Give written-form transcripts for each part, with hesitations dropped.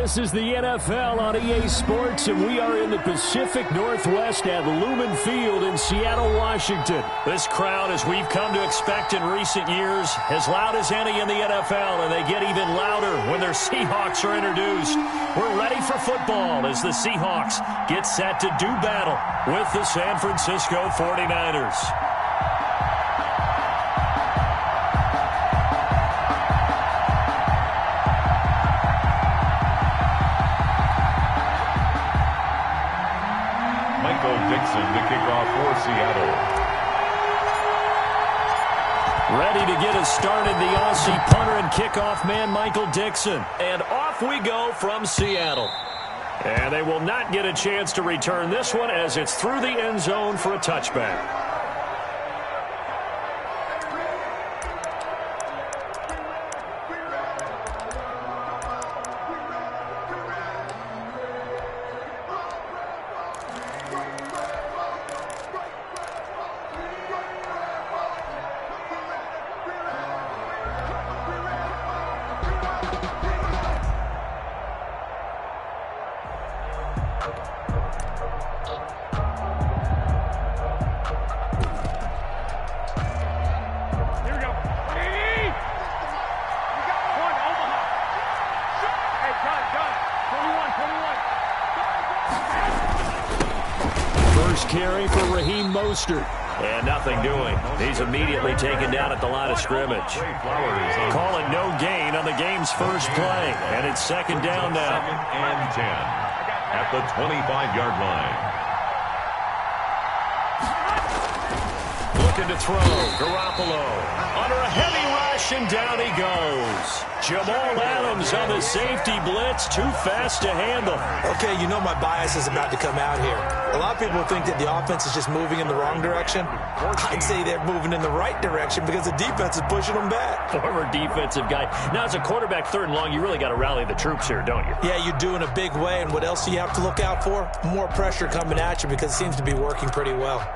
This is the NFL on EA Sports, and we are in the Pacific Northwest at Lumen Field in Seattle, Washington. This crowd, as we've come to expect in recent years, as loud as any in the NFL, and they get even louder when their Seahawks are introduced. We're ready for football as the Seahawks get set to do battle with the San Francisco 49ers. Dixon to kick off for Seattle. Ready to get us started, the Aussie punter and kickoff man, Michael Dixon. And off we go from Seattle. And they will not get a chance to return this one as it's through the end zone for a touchback. Carry for Raheem Mostert. And nothing doing. He's immediately taken down at the line of scrimmage. Call it no gain on the game's first play. And it's second down now. Second and 10 at the 25-yard line. Looking to throw. Garoppolo under a heavy rush, and down he goes. Jamal Adams on the safety blitz, too fast to handle. Okay, you know my bias is about to come out here. A lot of people think that the offense is just moving in the wrong direction. I'd say they're moving in the right direction because the defense is pushing them back. Former defensive guy. Now, as a quarterback, third and long, you really got to rally the troops here, don't you? Yeah, you do in a big way. And what else do you have to look out for? More pressure coming at you because it seems to be working pretty well.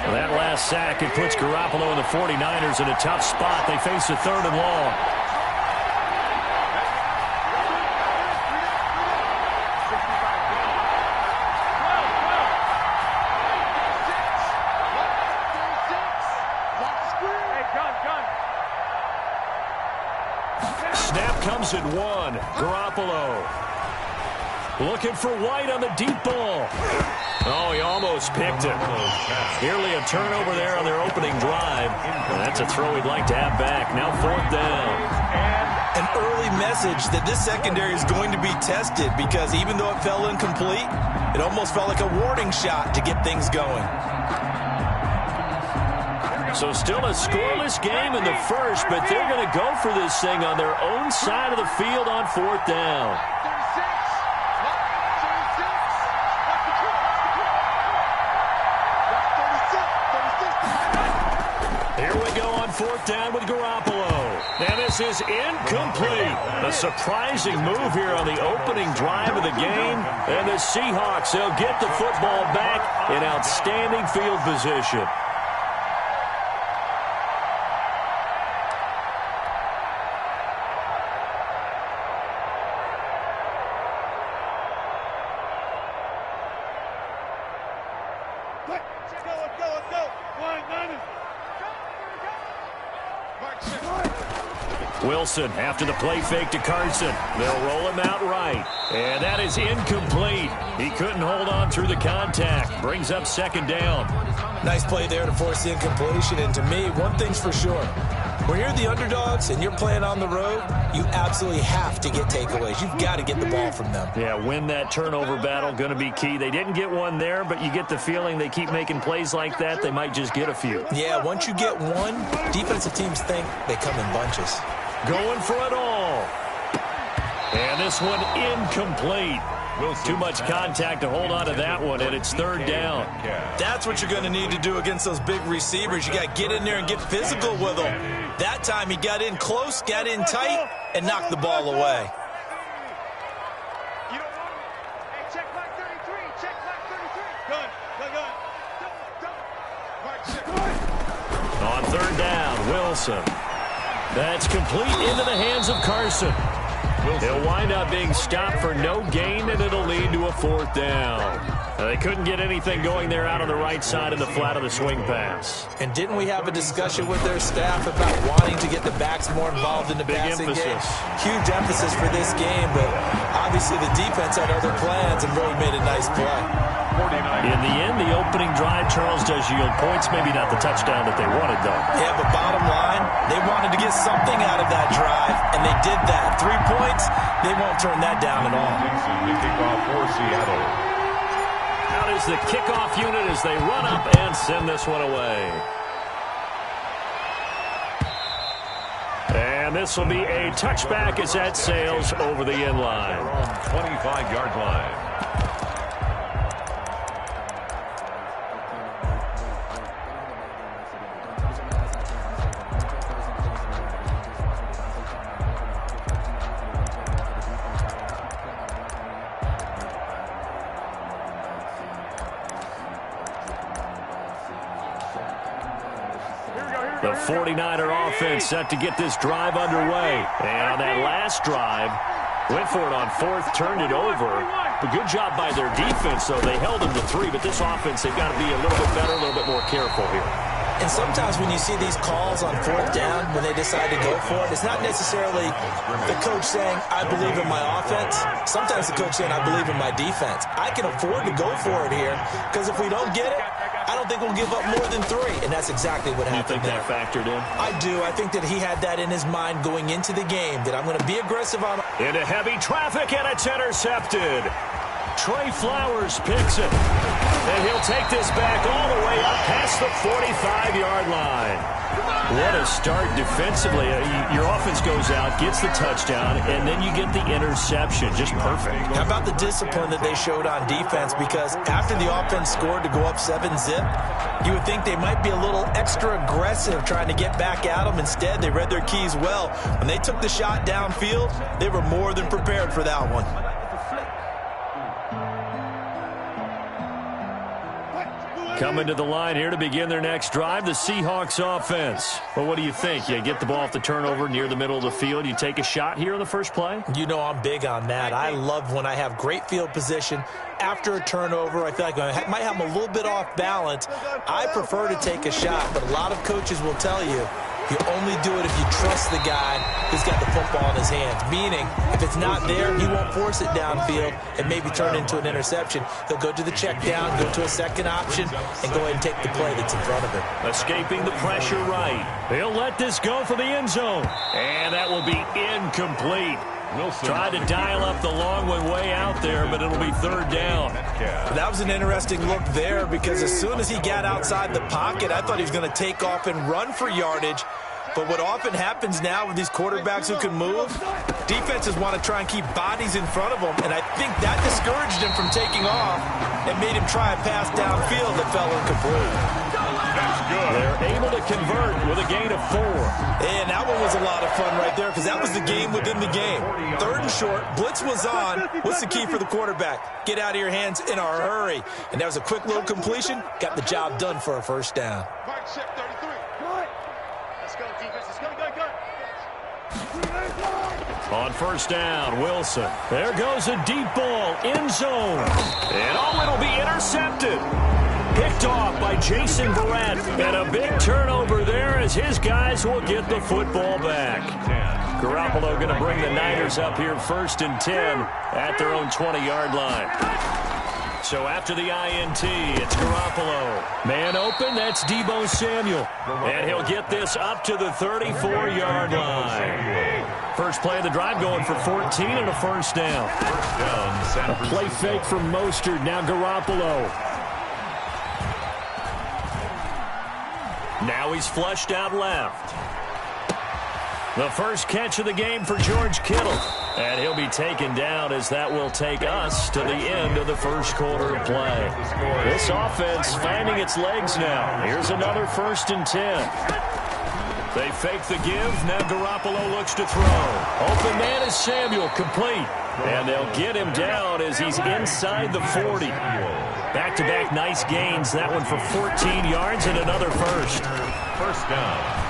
That last sack, it puts Garoppolo and the 49ers in a tough spot. They face a third and long. Snap comes at one. Garoppolo looking for White on the deep ball. Oh, he almost picked it. Nearly a turnover there on their opening drive. And that's a throw he'd like to have back. Now fourth down. An early message that this secondary is going to be tested because even though it fell incomplete, it almost felt like a warning shot to get things going. So still a scoreless game in the first, but they're going to go for this thing on their own side of the field on fourth down. Here we go on fourth down with Garoppolo. And this is incomplete. A surprising move here on the opening drive of the game. And the Seahawks, they'll get the football back in outstanding field position. Wilson after the play fake to Carson. They'll roll him out right. And that is incomplete. He couldn't hold on through the contact. Brings up second down. Nice play there to force the incompletion. And to me, one thing's for sure. When you're the underdogs and you're playing on the road, you absolutely have to get takeaways. You've got to get the ball from them. Yeah, win that turnover battle, going to be key. They didn't get one there, but you get the feeling they keep making plays like that, they might just get a few. Yeah, once you get one, defensive teams think they come in bunches. Going for it all. And this one incomplete. Too much contact to hold on to that one, and it's third down. That's what you're going to need to do against those big receivers. You got to get in there and get physical with them. That time he got in close, got in tight, and knocked the ball away. Check back 33. Check back 33. On third down, Wilson. That's complete into the hands of Carson. He'll wind up being stopped for no gain, and it'll lead to a 4th down. They couldn't get anything going there out on the right side in the flat of the swing pass. And didn't we have a discussion with their staff about wanting to get the backs more involved in the passing game? Huge emphasis for this game, but obviously the defense had other plans and really made a nice play. In the end, the opening drive, Charles, does yield points. Maybe not the touchdown that they wanted, though. Yeah, but bottom line, they wanted to get something out of that drive, and they did that. 3 points, they won't turn that down at all. The kickoff for Seattle. Out is the kickoff unit as they run up and send this one away. And this will be a touchback as that sails over the end line. 25-yard line. The 49er offense set to get this drive underway. And on that last drive, went for it on 4th, turned it over. A good job by their defense, though. They held them to 3, but this offense, they've got to be a little bit better, a little bit more careful here. And sometimes when you see these calls on 4th down, when they decide to go for it, it's not necessarily the coach saying, I believe in my offense. Sometimes the coach saying, I believe in my defense. I can afford to go for it here, because if we don't get it, I don't think we'll give up more than 3, and that's exactly what happened. You think that factored in? I do. I think that he had that in his mind going into the game, that I'm going to be aggressive on. Into heavy traffic, and it's intercepted. Trey Flowers picks it. And he'll take this back all the way up past the 45-yard line. What a start defensively. Your offense goes out, gets the touchdown, and then you get the interception. Just perfect. How about the discipline that they showed on defense? Because after the offense scored to go up 7-zip, you would think they might be a little extra aggressive trying to get back at them. Instead, they read their keys well. When they took the shot downfield, they were more than prepared for that one. Coming to the line here to begin their next drive, the Seahawks offense. Well, what do you think? You get the ball off the turnover near the middle of the field. You take a shot here on the first play? You know I'm big on that. I love when I have great field position. After a turnover, I feel like I might have them a little bit off balance. I prefer to take a shot, but a lot of coaches will tell you, you only do it if you trust the guy who's got the football in his hands. Meaning, if it's not there, he won't force it downfield and maybe turn it into an interception. He'll go to the check down, go to a second option, and go ahead and take the play that's in front of him. Escaping the pressure right. He'll let this go for the end zone. And that will be incomplete. Wilson tried to dial up the long one way out there, but it'll be 3rd down. That was an interesting look there because as soon as he got outside the pocket, I thought he was going to take off and run for yardage. But what often happens now with these quarterbacks who can move, defenses want to try and keep bodies in front of them, and I think that discouraged him from taking off and made him try a pass downfield that fell incomplete. That's good. They're able to convert with a gain of 4. And that one was a lot of fun right there because that was the game within the game. 3rd and short, blitz was on. What's the key for the quarterback? Get out of your hands in a hurry. And that was a quick little completion. Got the job done for a 1st down. On 1st down, Wilson. There goes a deep ball, end zone. And it'll be intercepted. Picked off by Jason Barrett. And a big turnover there as his guys will get the football back. Garoppolo going to bring the Niners up here 1st and 10 at their own 20-yard line. So after the INT, it's Garoppolo. Man open, that's Deebo Samuel. And he'll get this up to the 34-yard line. First play of the drive going for 14 and a 1st down. A play fake from Mostert, now Garoppolo. Now he's flushed out left. The first catch of the game for George Kittle. And he'll be taken down as that will take us to the end of the first quarter of play. This offense finding its legs now. Here's another 1st and 10. They fake the give. Now Garoppolo looks to throw. Open man is Samuel, complete. And they'll get him down as he's inside the 40. Back-to-back nice gains. That one for 14 yards and another 1st. 1st down.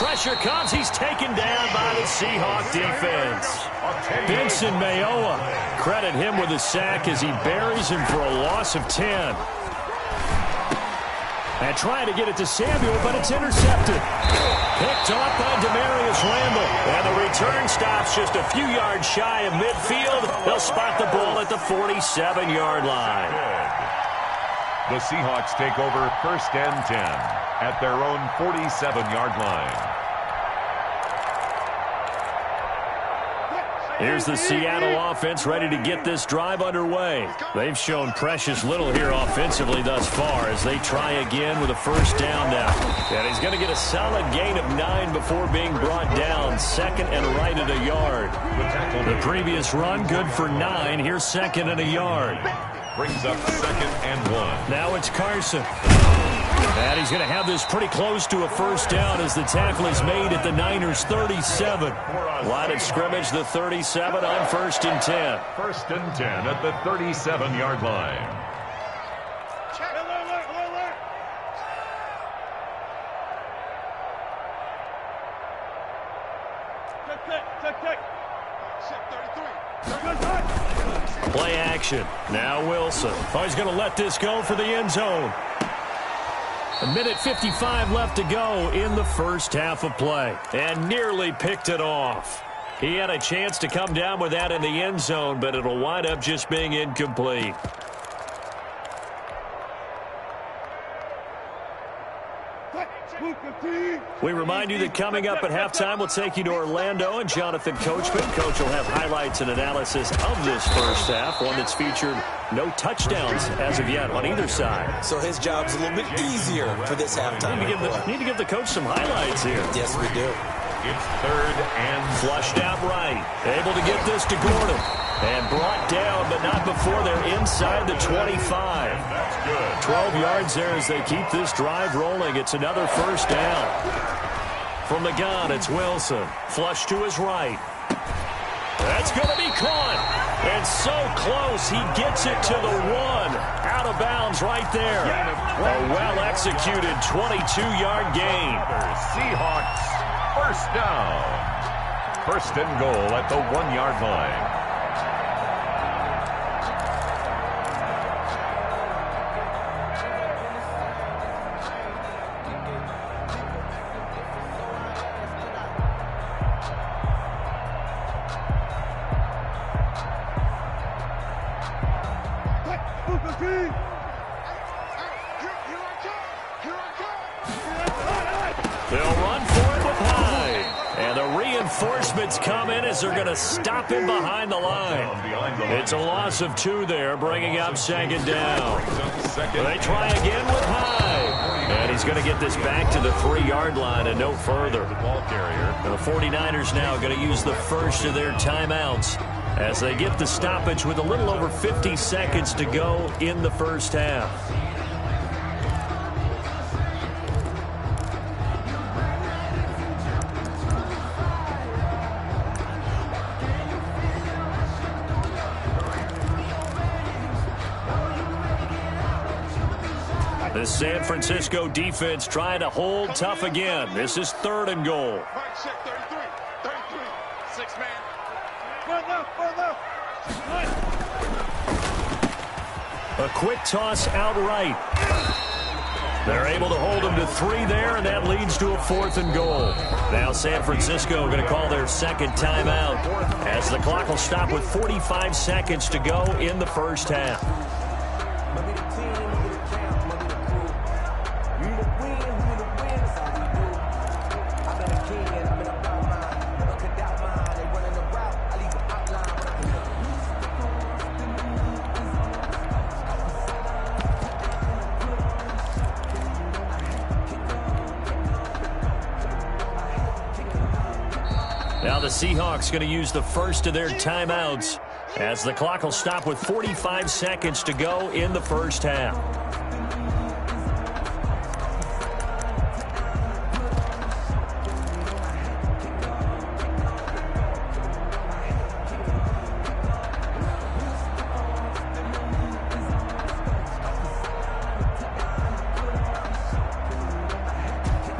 Pressure comes. He's taken down by the Seahawk defense. Benson Mayowa, credit him with a sack as he buries him for a loss of 10. And trying to get it to Samuel, but it's intercepted. Picked off by Demarius Randall. And the return stops just a few yards shy of midfield. They'll spot the ball at the 47-yard line. The Seahawks take over 1st and 10 at their own 47-yard line. Here's the Seattle offense ready to get this drive underway. They've shown precious little here offensively thus far as they try again with a first down now. And he's going to get a solid gain of 9 before being brought down. 2nd and right at a yard. The previous run good for 9. Here's 2nd and a yard. Brings up 2nd and 1. Now it's Carson. And he's going to have this pretty close to a first down as the tackle is made at the Niners' 37. Line of scrimmage, the 37 on 1st and 10. 1st and 10 at the 37-yard line. Play action. Now Wilson. Oh, he's going to let this go for the end zone. 1:55 left to go in the first half of play. And nearly picked it off. He had a chance to come down with that in the end zone, but it'll wind up just being incomplete. We remind you that coming up at halftime, we'll take you to Orlando and Jonathan Coachman. Coach will have highlights and analysis of this first half, one that's featured no touchdowns as of yet on either side. So his job's a little bit easier for this halftime. Need to give the coach some highlights here. Yes, we do. It's 3rd and flushed out right. Able to get this to Gordon. And brought down, but not before they're inside the 25. That's good. 12 yards there as they keep this drive rolling. It's another first down. From the gun, it's Wilson. Flush to his right. That's going to be caught. And so close, he gets it to the 1. Out of bounds right there. A well-executed 22-yard gain. Seahawks first down. 1st and goal at the 1-yard line. They'll run for it with Hyde. And the reinforcements come in as they're going to stop him behind the line. It's a loss of 2 there, bringing up 2nd down. They try again with Hyde. And he's going to get this back to the 3-yard line and no further. And the 49ers now going to use the first of their timeouts as they get the stoppage with a little over 50 seconds to go in the first half. The San Francisco defense trying to hold tough again. This is 3rd and goal. Right, check 33. 33. 6 man. A quick toss outright. They're able to hold him to 3 there, and that leads to a 4th and goal. Now San Francisco going to call their 2nd timeout as the clock will stop with 45 seconds to go in the first half. Now the Seahawks going to use the first of their timeouts as the clock will stop with 45 seconds to go in the first half.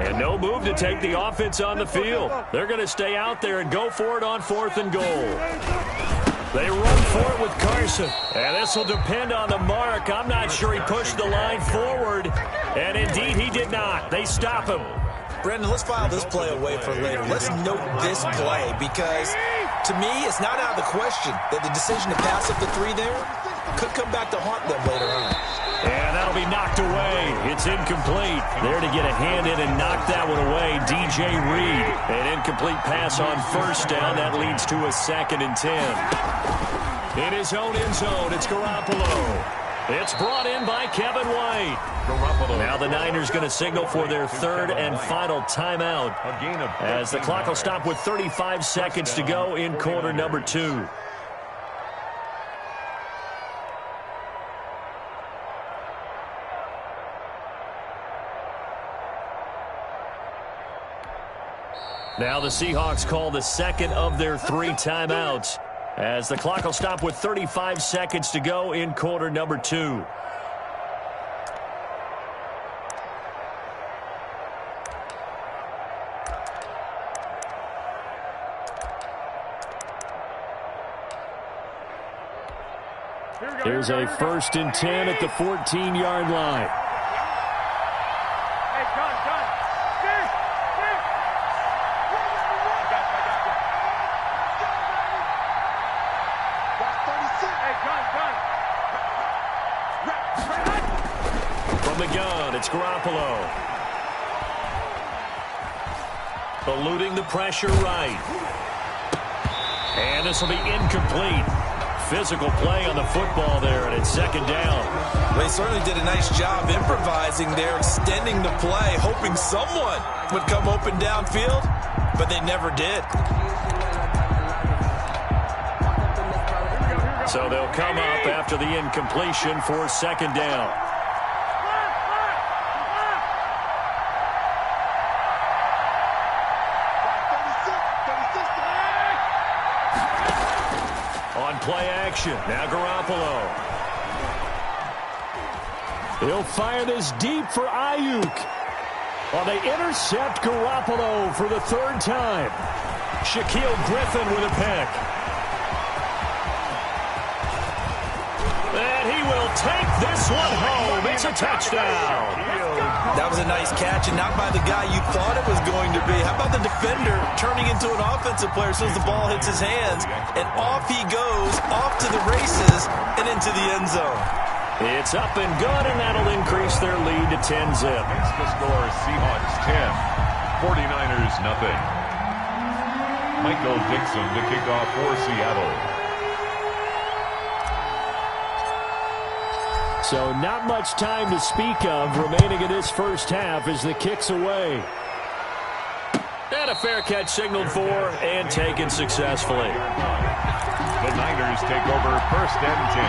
And no move to take the offense on the field. They're going to stay out there and go for it on 4th and goal. They run for it with Carson. And this will depend on the mark. I'm not sure he pushed the line forward. And indeed, he did not. They stop him. Brendan, let's file this play away for later. Let's note this play because, to me, it's not out of the question that the decision to pass up the 3 there could come back to haunt them later on. And that'll be knocked away. It's incomplete. There to get a hand in and knock that one away, DJ Reed. An incomplete pass on 1st down. That leads to a 2nd and 10. In his own end zone, it's Garoppolo. It's brought in by Kevin White. Garoppolo. Now the Niners going to signal for their 3rd and final timeout as the clock will stop with 35 seconds to go in quarter number 2. Now the Seahawks call the 2nd of their 3 timeouts as the clock will stop with 35 seconds to go in quarter number 2. Here's a 1st and 10 at the 14-yard line. The gun, it's Garoppolo. Eluding the pressure right. And this will be incomplete. Physical play on the football there, and it's 2nd down. They certainly did a nice job improvising there, extending the play, hoping someone would come open downfield, but they never did. So they'll come up after the incompletion for 2nd down. Play action. Now Garoppolo. He'll fire this deep for Ayuk. Well, they intercept Garoppolo for the 3rd time. Shaquille Griffin with a pick. And he will take this one home. It's a touchdown. That was a nice catch, and not by the guy you thought it was going to be. How about the defender turning into an offensive player as soon as the ball hits his hands, and off he goes, off to the races, and into the end zone. It's up and good, and that'll increase their lead to 10-zip. It's the score, Seahawks 10, 49ers nothing. Michael Dixon to kick off for Seattle. So not much time to speak of remaining in this 1st half as the kick's away. And a fair catch signaled for and taken successfully. The Niners take over 1st and 10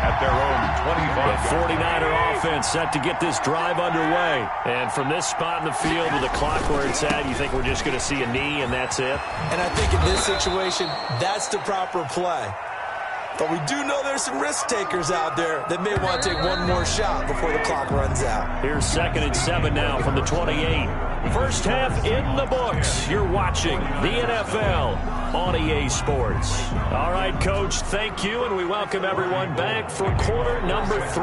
at their own 25. The 49er offense set to get this drive underway. And from this spot in the field with the clock where it's at, you think we're just going to see a knee and that's it? And I think in this situation, that's the proper play. But we do know there's some risk takers out there that may want to take one more shot before the clock runs out. Here's 2nd and 7 now from the 28. 1st half in the books. You're watching the NFL on EA Sports. All right, Coach, thank you, and we welcome everyone back for quarter number 3.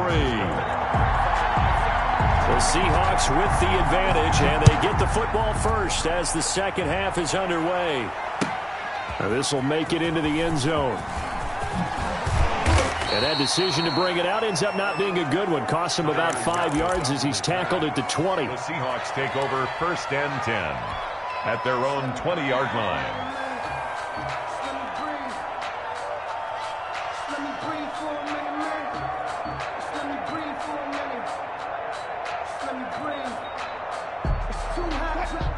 The Seahawks with the advantage, and they get the football first as the 2nd half is underway. Now this will make it into the end zone. And that decision to bring it out ends up not being a good one. Costs him about 5 yards as he's tackled at the 20. The Seahawks take over 1st and 10 at their own 20-yard line.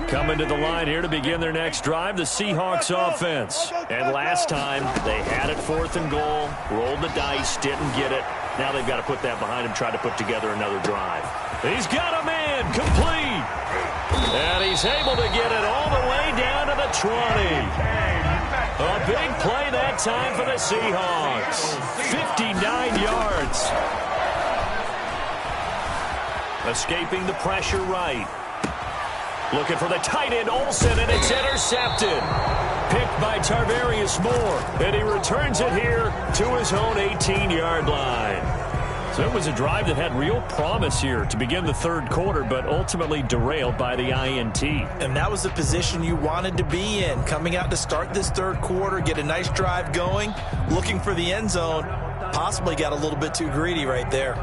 Coming to the line here to begin their next drive, the Seahawks offense. And last time, they had it 4th and goal, rolled the dice, didn't get it. Now they've got to put that behind him, try to put together another drive. He's got a man, complete. And he's able to get it all the way down to the 20. A big play that time for the Seahawks. 59 yards. Escaping the pressure right. Looking for the tight end, Olsen, and it's intercepted. Picked by Tarvarius Moore, and he returns it here to his own 18-yard line. So it was a drive that had real promise here to begin the third quarter, but ultimately derailed by the INT. And that was the position you wanted to be in, coming out to start this third quarter, get a nice drive going, looking for the end zone. Possibly got a little bit too greedy right there.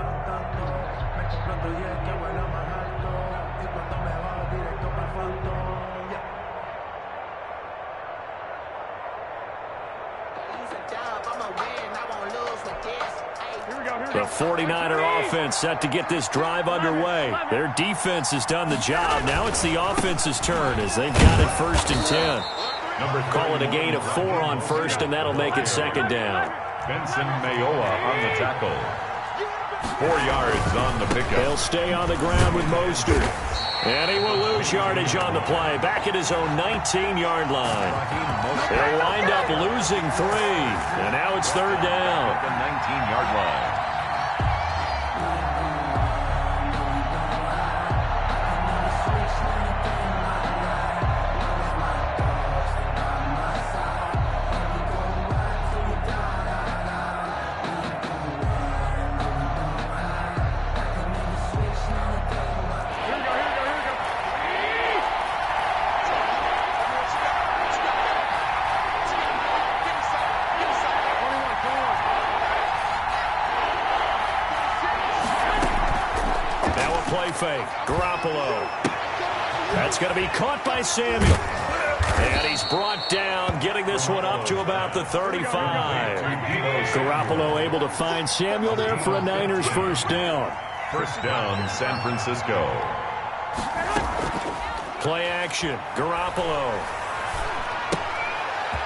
The 49er offense set to get this drive underway. Their defense has done the job. Now it's the offense's turn as they've got it 1st and 10. Call it a gain of 4 on first, and that'll make it 2nd down. Benson Mayowa on the tackle. 4 yards on the pickup. They'll stay on the ground with Mostert. And he will lose yardage on the play. Back at his own 19-yard line. They'll wind up losing 3. And now it's 3rd down. The 19-yard line. Fake. Garoppolo. That's going to be caught by Samuel. And he's brought down, getting this one up to about the 35. Garoppolo able to find Samuel there for a Niners 1st down. 1st down, San Francisco. Play action. Garoppolo.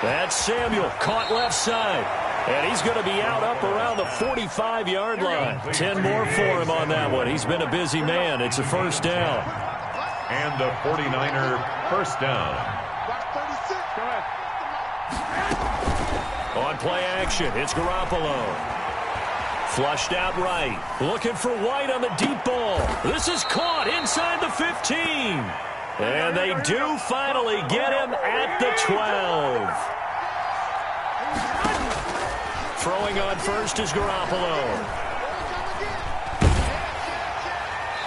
That's Samuel. Caught left side. And he's going to be out up around the 45-yard line. 10 more for him on that one. He's been a busy man. It's a 1st down. And a 49er 1st down. On play action, it's Garoppolo. Flushed out right. Looking for White on the deep ball. This is caught inside the 15. And they do finally get him at the 12. Throwing on first is Garoppolo.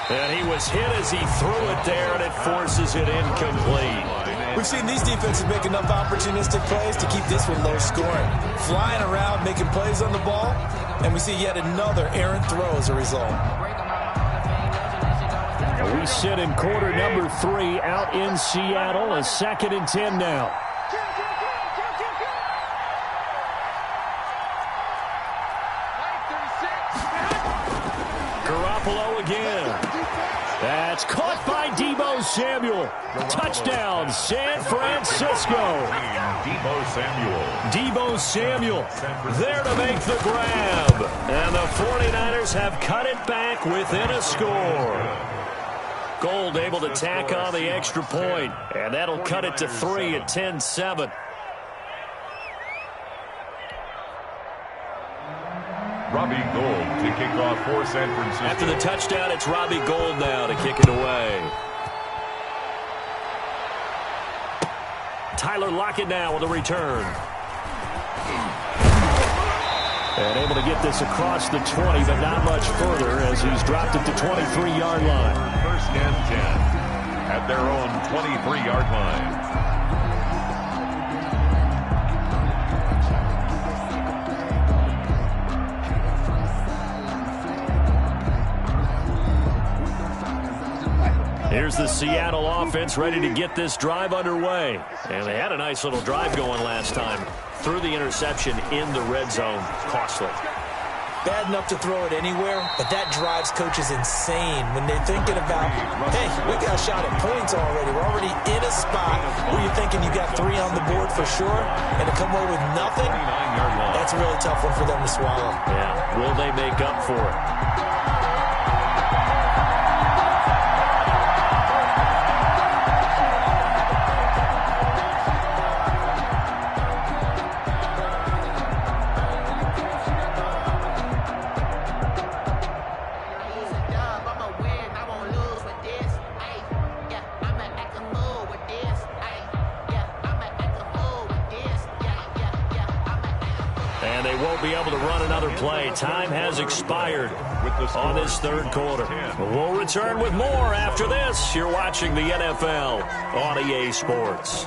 And he was hit as he threw it there, and it forces it incomplete. We've seen these defenses make enough opportunistic plays to keep this one low scoring. Flying around, making plays on the ball, and we see yet another errant throw as a result. We sit in quarter number 3 out in Seattle. A 2nd and 10 now. Garoppolo again. That's caught by Deebo Samuel. Touchdown, San Francisco. Deebo Samuel there to make the grab. And the 49ers have cut it back within a score. Gold able to tack on the extra point, and that'll cut it to 3 at 10-7. Robbie Gould to kick off for San Francisco. After the touchdown, it's Robbie Gould now to kick it away. Tyler Lockett now with a return. And able to get this across the 20, but not much further as he's dropped it to 23-yard line. 1st and 10 at their own 23-yard line. Here's the Seattle offense ready to get this drive underway. And they had a nice little drive going last time. Threw the interception in the red zone. Costly. Bad enough to throw it anywhere, but that drives coaches insane when they're thinking about, hey, we got a shot at points already. We're already in a spot where you're thinking you got 3 on the board for sure, and to come away with nothing, that's a really tough one for them to swallow. Yeah, will they make up for it? And they won't be able to run another play. Time has expired on this third quarter. We'll return with more after this. You're watching the NFL on EA Sports.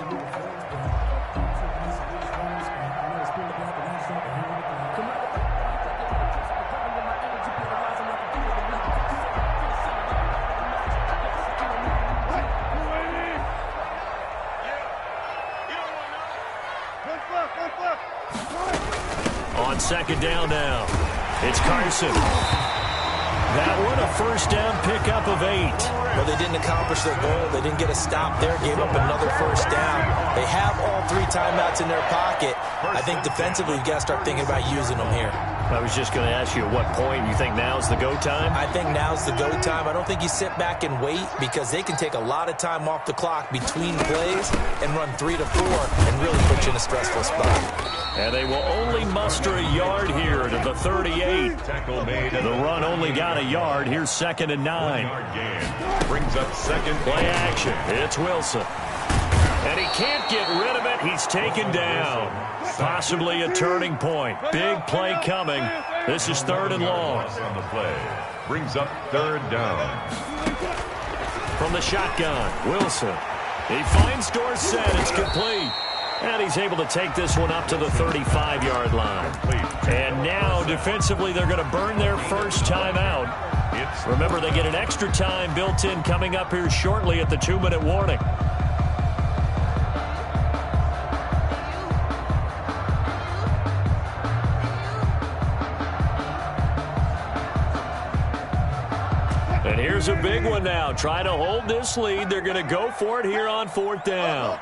On second down now, it's Carson. That one a first down pickup of 8. Well, they didn't accomplish their goal. They didn't get a stop there, gave up another first down. They have all 3 timeouts in their pocket. I think defensively, you've got to start thinking about using them here. I was just going to ask you at what point you think now's the go time? I think now's the go time. I don't think you sit back and wait because they can take a lot of time off the clock between plays and run 3 to 4 and really put you in a stressful spot. And they will only muster a yard here to the 38. The run only got a yard. Here's 2nd and 9. Brings up second. Play action. It's Wilson. And he can't get rid of it. He's taken down. Possibly a turning point. Big play coming. This is 3rd and long. On the play. Brings up 3rd down. From the shotgun, Wilson. He finds Dorsett. It's complete. And he's able to take this one up to the 35-yard line. And now, defensively, they're going to burn their first time out. Remember, they get an extra time built in coming up here shortly at the 2-minute warning. And here's a big one now. Trying to hold this lead. They're going to go for it here on 4th down.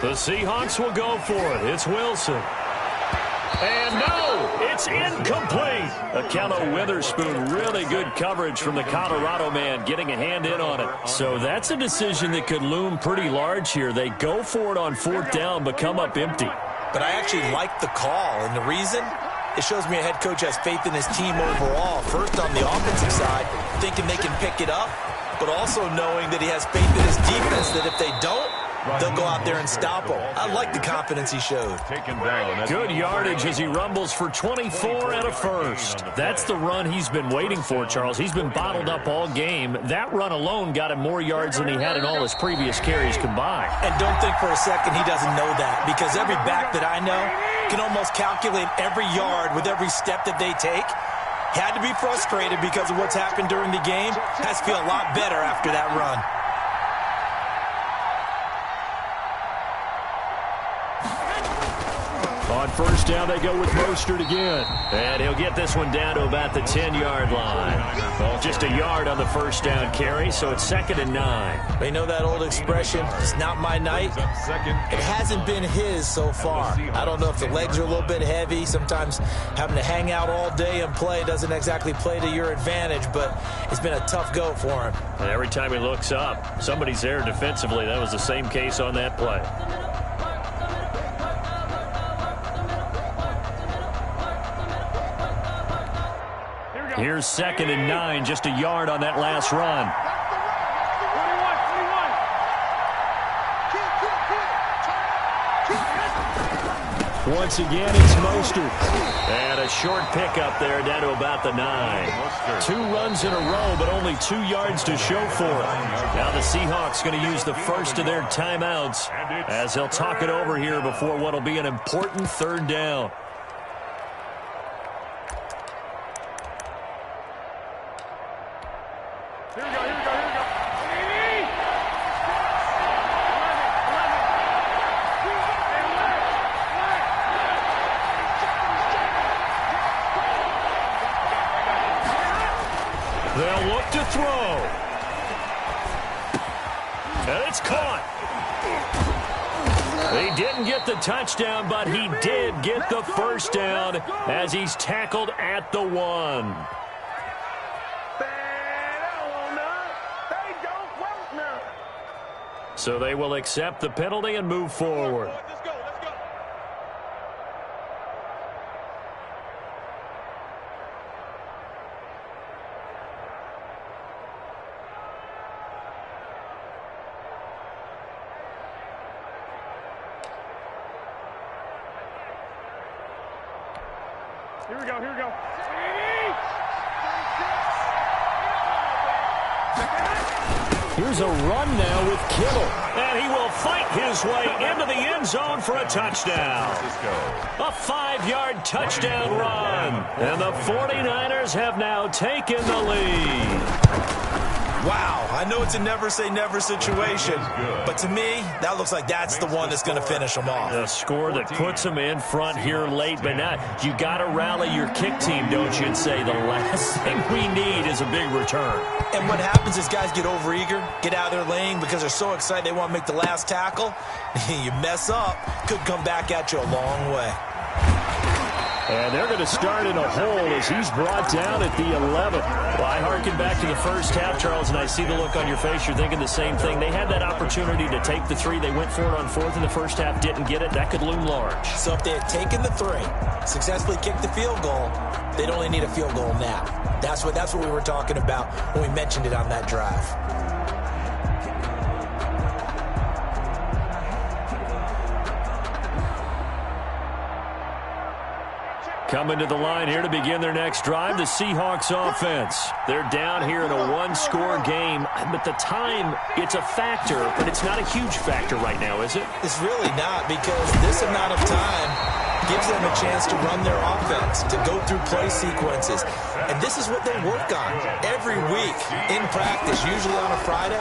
The Seahawks will go for it. It's Wilson. And no, it's incomplete. Akello Witherspoon, really good coverage from the Colorado man, getting a hand in on it. So that's a decision that could loom pretty large here. They go for it on 4th down, but come up empty. But I actually like the call, and the reason? It shows me a head coach has faith in his team overall. First on the offensive side, thinking they can pick it up, but also knowing that he has faith in his defense that if they don't, they'll go out there and stop him. I like the confidence he showed. Good yardage as he rumbles for 24 and a first. That's the run he's been waiting for, Charles. He's been bottled up all game. That run alone got him more yards than he had in all his previous carries combined. And don't think for a second he doesn't know that, because every back that I know can almost calculate every yard with every step that they take. Had to be frustrated because of what's happened during the game. Has to feel a lot better after that run. On first down, they go with Mostert again. And he'll get this one down to about the 10-yard line. Just a yard on the first down carry, so it's 2nd and 9. They know that old expression, it's not my night. It hasn't been his so far. I don't know if the legs are a little bit heavy. Sometimes having to hang out all day and play doesn't exactly play to your advantage, but it's been a tough go for him. And every time he looks up, somebody's there defensively. That was the same case on that play. Here's 2nd and 9, just a yard on that last run. Once again, it's Mostert. And a short pickup there down to about the 9. 2 runs in a row, but only 2 yards to show for it. Now the Seahawks going to use the first of their timeouts as they'll talk it over here before what will be an important 3rd down. They'll look to throw. And it's caught. He didn't get the touchdown, but he did get the first down as he's tackled at the 1. So they will accept the penalty and move forward. Here we go, here we go. Here's a run now with Kittle. And he will fight his way into the end zone for a touchdown. A 5-yard touchdown run. And the 49ers have now taken the lead. Wow, I know it's a never-say-never situation, but to me, that looks like that's the one that's going to finish them off. A score that puts them in front here late, but now you got to rally your kick team, don't you, and say the last thing we need is a big return. And what happens is guys get overeager, get out of their lane because they're so excited they want to make the last tackle. You mess up, could come back at you a long way. And they're going to start in a hole as he's brought down at the 11. Well, I harken back to the first half, Charles, and I see the look on your face. You're thinking the same thing. They had that opportunity to take the 3. They went for it on 4th in the first half, didn't get it. That could loom large. So if they had taken the 3, successfully kicked the field goal, they'd only need a field goal now. That's what we were talking about when we mentioned it on that drive. Coming to the line here to begin their next drive, the Seahawks offense. They're down here in a 1-score game, but the time, it's a factor, but it's not a huge factor right now, is it? It's really not, because this amount of time gives them a chance to run their offense, to go through play sequences. And this is what they work on every week in practice, usually on a Friday.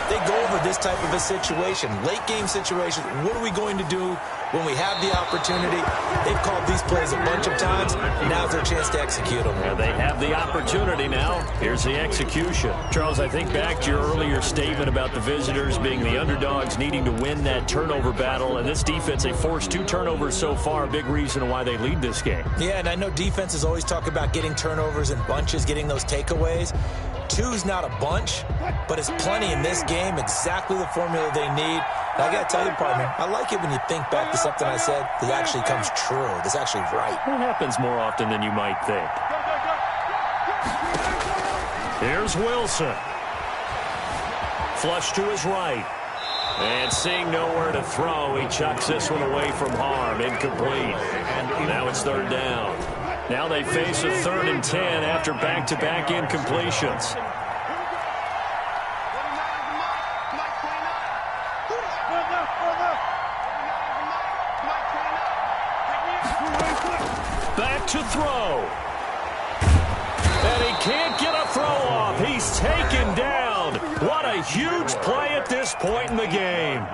They go over this type of a situation, late game situation. What are we going to do when we have the opportunity? They've called these plays a bunch of times. Now's their chance to execute them. Yeah, they have the opportunity now. Here's the execution. Charles, I think back to your earlier statement about the visitors being the underdogs, needing to win that turnover battle. And this defense, they forced 2 turnovers so far. A big reason why they lead this game. Yeah, and I know defenses always talk about getting turnovers in bunches, getting those takeaways. 2's not a bunch, but it's plenty in this game, exactly the formula they need. And I got to tell you, partner, I like it when you think back to something I said that actually comes true, that's actually right. It happens more often than you might think. Here's Wilson. Flush to his right. And seeing nowhere to throw, he chucks this one away from harm. Incomplete. And now it's 3rd down. Now they face a 3rd and 10 after back-to-back incompletions. Back to throw. And he can't get a throw off. He's taken down. What a huge play at this point in the game.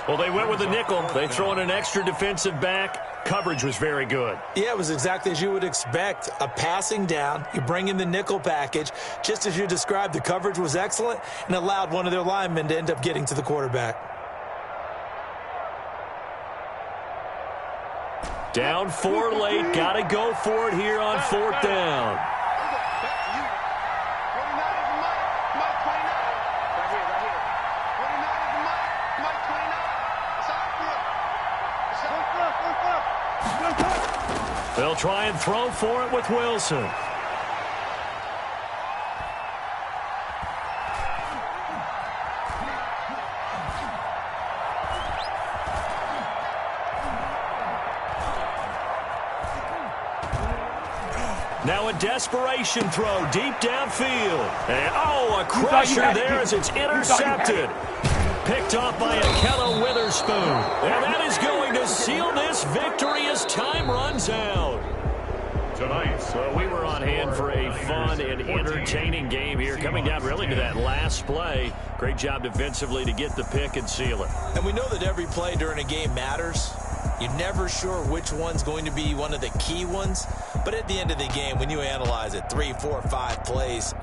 Well, they went with a nickel. They throw in an extra defensive back. Coverage was very good. Yeah, it was exactly as you would expect. A passing down. You bring in the nickel package. Just as you described, the coverage was excellent and allowed one of their linemen to end up getting to the quarterback. Down 4 late. Got to go for it here on 4th down. They'll try and throw for it with Wilson. Now a desperation throw deep downfield. And, a crusher there as it's intercepted. Picked off by Akella Witherspoon. And that is going to seal this victory as time runs out. So we were on hand for a fun and entertaining game here, coming down really to that last play. Great job defensively to get the pick and seal it. And we know that every play during a game matters. You're never sure which one's going to be one of the key ones. But at the end of the game, when you analyze it, 3, 4, 5 plays,